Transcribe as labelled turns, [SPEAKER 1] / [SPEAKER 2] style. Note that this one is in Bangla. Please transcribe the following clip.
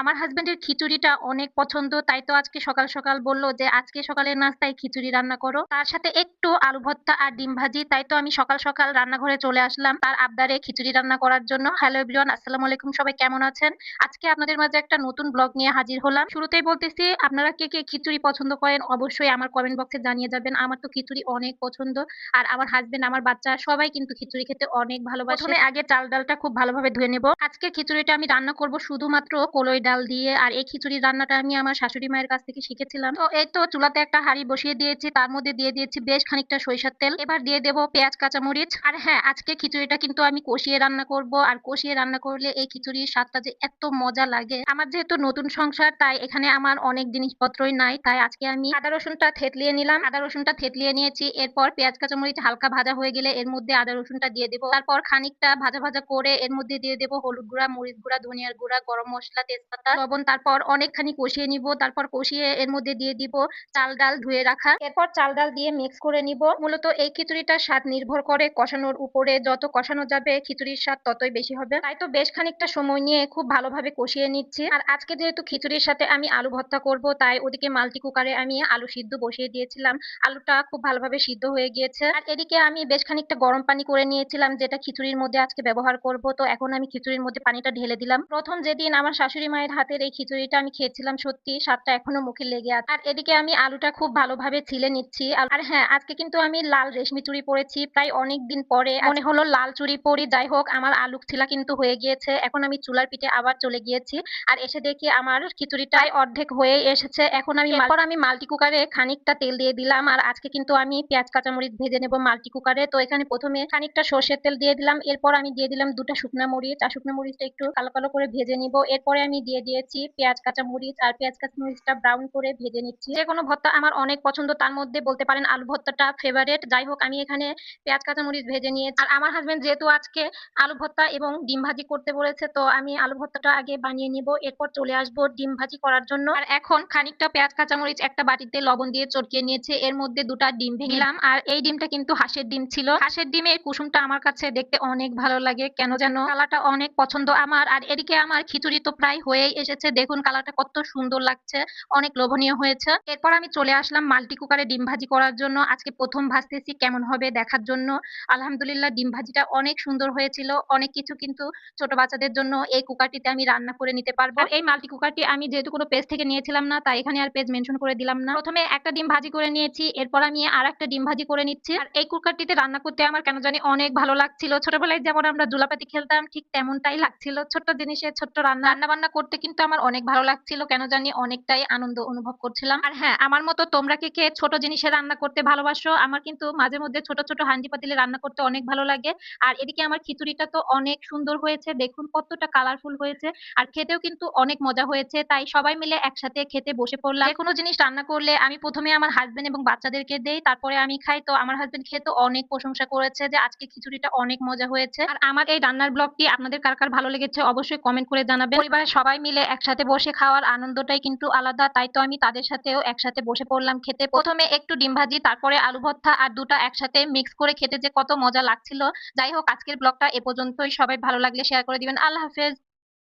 [SPEAKER 1] আমার হাসবেন্ডের খিচুড়িটা অনেক পছন্দ, তাই তো আজকে সকাল সকাল বলল যে আজকে সকালের নাস্তায় খিচুড়ি রান্না করো, তার সাথে একটু আলু ভর্তা আর ডিম ভাজি। তাই তো আমি সকাল সকাল রান্নাঘরে চলে আসলাম তার আবদারে খিচুড়ি রান্না করার জন্য। হ্যালো এভরিওয়ান, আসসালামু আলাইকুম, সবাই কেমন আছেন? আজকে আপনাদের মাঝে একটা নতুন ব্লগ নিয়ে হাজির হলাম। শুরুতেই বলতেছি, আপনারা কে কে খিচুড়ি পছন্দ করেন অবশ্যই আমার কমেন্ট বক্সে জানিয়ে যাবেন। আমার তো খিচুড়ি অনেক পছন্দ, আর আমার হাসবেন্ড, আমার বাচ্চা সবাই কিন্তু খিচুড়ি খেতে অনেক ভালোবাসে। প্রথমে আগে চাল ডালটা খুব ভালোভাবে ধুয়ে নেব। আজকে খিচুড়িটা আমি রান্না করব শুধুমাত্র কলই ডাল দিয়ে, আর এই খিচুড়ির রান্নাটা আমি আমার শাশুড়ি মায়ের কাছ থেকে শিখেছিলাম। তো এই তো চুলাতে একটা হাঁড়ি বসিয়ে দিয়েছি, তার মধ্যে দিয়ে দিয়েছি বেশ খানিকটা সরিষার তেল। এবার দিয়ে দেবো পেঁয়াজ কাঁচামরিচ। আর হ্যাঁ, আজকে খিচুড়িটা কিন্তু আমি কষিয়ে রান্না করব, আর কষিয়ে রান্না করলে এই খিচুড়ির স্বাদটা যে এত মজা লাগে। আমার যেহেতু নতুন সংসার, তাই এখানে আমার অনেক জিনিসপত্রই নাই, তাই আজকে আমি আদা রসুনটা থেতলিয়ে নিলাম। আদা রসুনটা থেতলিয়ে নিয়েছি। এরপর পেঁয়াজ কাঁচামরিচ হালকা ভাজা হয়ে গেলে এর মধ্যে আদা রসুনটা দিয়ে দেবো। তারপর খানিকটা ভাজা ভাজা করে এর মধ্যে দিয়ে দেবো হলুদ গুঁড়া, মরিচ গুঁড়া, ধনিয়ার গুঁড়া, গরম মসলা, তেজপাতা, লবণ। তারপর অনেকখানি কষিয়ে নিব। তারপর কষিয়ে এর মধ্যে দিয়ে দিব চাল ডাল ধুয়ে রাখা। এরপর চাল ডাল দিয়ে মিক্স করে নিব। মূলত এই খিচুড়িটার স্বাদ নির্ভর করে কষানোর উপরে, যত কষানো যাবে খিচুড়ির স্বাদ ততই বেশি হবে। তাই তো বেশ খানিকটা সময় নিয়ে খুব ভালোভাবে কষিয়ে নিচ্ছি। আর আজকে যেহেতু খিচুড়ির সাথে আমি আলু ভর্তা করব, তাই ওদিকে মাল্টি কুকারে আমি আলু সিদ্ধ বসিয়ে দিয়েছিলাম। আলুটা খুব ভালোভাবে সিদ্ধ হয়ে গিয়েছে। আর এদিকে আমি বেশ খানিকটা গরম পানি করে নিয়েছিলাম, যেটা খিচুড়ির মধ্যে আজকে ব্যবহার করব। তো এখন আমি খিচুড়ির মধ্যে পানিটা ঢেলে দিলাম। প্রথম যেদিন আমার শাশুড়ি মায়ের হাতের এই খিচুড়িটা আমি খেয়েছিলাম, সত্যি স্বাদটা এখনো মুখে লেগে আছে। আর এদিকে আমি আলুটা খুব ভালোভাবে ছিলে নিচ্ছি। আর হ্যাঁ, আজকে কিন্তু আমি লাল রেশমি চুড়ি পরেছি, প্রায় অনেক দিন পরে মনে হলো লাল চুড়ি পরি। যাই হোক, আমার আলু ছিলা কিন্তু হয়ে গিয়েছে। এখন আমি চুলার পিঠে আবার চলে গিয়েছি, আর এসে দেখি আমার খিচুড়িটাই অর্ধেক হয়ে এসেছে। এখন আমি মাল্টি কুকারে খানিকটা তেল দিয়ে দিলাম। আর আজকে কিন্তু আমি পেঁয়াজ কাঁচামরিচ ভেজে নেব মাল্টি কুকারে। তো এখানে প্রথমে খানিকটা সর্ষের তেল দিয়ে দিলাম। এরপর আমি দিয়ে দিলাম দুটো শুকনা মরিচ, আর শুকনা মরিচটা একটু কালো কালো করে ভেজে নিব। এরপরে আমি দিয়ে দিয়েছি পেঁয়াজ কাঁচামরিচ, আর পেঁয়াজ কাঁচামরিচটা ব্রাউন করে ভেজে নিচ্ছি। যে কোনো ভর্তা আমার অনেক পছন্দ, তার মধ্যে বলতে পারেন আলু ভর্তাটা ফেভারিট। যাই হোক, আমি এখানে পেঁয়াজ কাঁচামরিচ ভেজে নিয়েছি। আর আমার হাজবেন্ড যেহেতু আজকে আলু ভর্তা এবং ডিম ভাজি করতে বলেছে, তো আমি আলু ভর্তাটা আগে বানিয়ে নিব, এরপর চলে আসবো ডিম ভাজি করার জন্য। আর এখন খানিকটা পেঁয়াজ কাঁচামরিচ একটা বাটিতে লবণ দিয়ে চটকিয়ে নিয়েছে, এর মধ্যে দুটা ডিম ভেঙে নিলাম। আর এই ডিমটা কিন্তু হাঁসের ডিম ছিল। হাঁসের ডিমের কুসুমটা আমার কাছে দেখতে অনেক ভালো লাগে, কেন যেন কালারটা অনেক পছন্দ আমার। আর এদিকে আমার খিচুড়ি তো প্রায় হয়েই এসেছে, দেখুন কালারটা কত সুন্দর লাগছে, অনেক লোভনীয় হয়েছে। এরপর আমি চলে আসলাম মাল্টি কুকারে ডিম ভাজি করার জন্য। আজকে প্রথম ভাজতেছি, কেমন হবে দেখার জন্য। আলহামদুলিল্লাহ, ডিম ভাজিটা অনেক সুন্দর হয়েছিল। অনেক কিছু কিন্তু ছোট বাচ্চাদের জন্য এই কুকারটিতে আমি রান্না করে নিতে পারবো। আর এই মাল্টি কুকারটি আমি যেহেতু কোনো পেজ থেকে নিয়েছিলাম না, তাই এখানে আর পেজ মেনশন করে দিলাম না। প্রথমে একটা ডিম ভাজি করে নিয়েছি, এরপর আমি আর একটা ডিম ভাজি করে নিচ্ছি। আর এই কুকারটিতে রান্না করতে আমার কেন জানি অনেক ভালো লাগছিল। ছোটবেলায় যেমন আমরা জুলাপাতি খেলতাম, ঠিক তেমনটাই লাগছিল। ছোট্ট জিনিসে ছোট্ট রান্না রান্না বান্না করতে কিন্তু আমার অনেক ভালো লাগছিল, কেন জানি অনেকটাই আনন্দ অনুভব করছিলাম। আর হ্যাঁ, আমার মতো তোমরা কে কে ছোট জিনিসে রান্না করতে ভালোবাসো? আমার কিন্তু মাঝে মধ্যে ছোট ছোট হান্ডি পাতিলে রান্না করতে অনেক ভালো লাগে। আর এদিকে আমার খিচুড়িটা তো অনেক সুন্দর হয়েছে, দেখুন কতটা কালারফুল হয়েছে, আর খেতেও কিন্তু অনেক মজা হয়েছে। তাই সবাই মিলে একসাথে খেতে বসে পড়লাম। যে কোনো জিনিস রান্না করলে আমি প্রথমে আমার হাজবেন্ড এবং বাচ্চাদেরকে দেই, তারপরে আমি খাই। তো আমার হাজবেন্ড খেয়ে তো অনেক প্রশংসা করেছে যে আজকে খিচুড়িটা অনেক মজা হয়েছে। আর আমার এই রান্নার ব্লগটি আপনাদের কার কার ভালো লেগেছে অবশ্যই কমেন্ট করে জানাবেন। পরিবারের সবাই মিলে একসাথে বসে খাওয়ার আনন্দটাই কিন্তু আলাদা, তাই তো আমি তাদের সাথেও একসাথে বসে পড়লাম খেতে। প্রথমে একটু ডিম ভাজি, তারপরে আলু ভর্তা, আর দুটা একসাথে মিক্স করে খেতে যে কত মজা লাগছিল। যাই হোক, আজকের ব্লগটা এ পর্যন্তই। সবাই ভালো লাগলে শেয়ার করে দিবেন। আল্লাহ হাফেজ।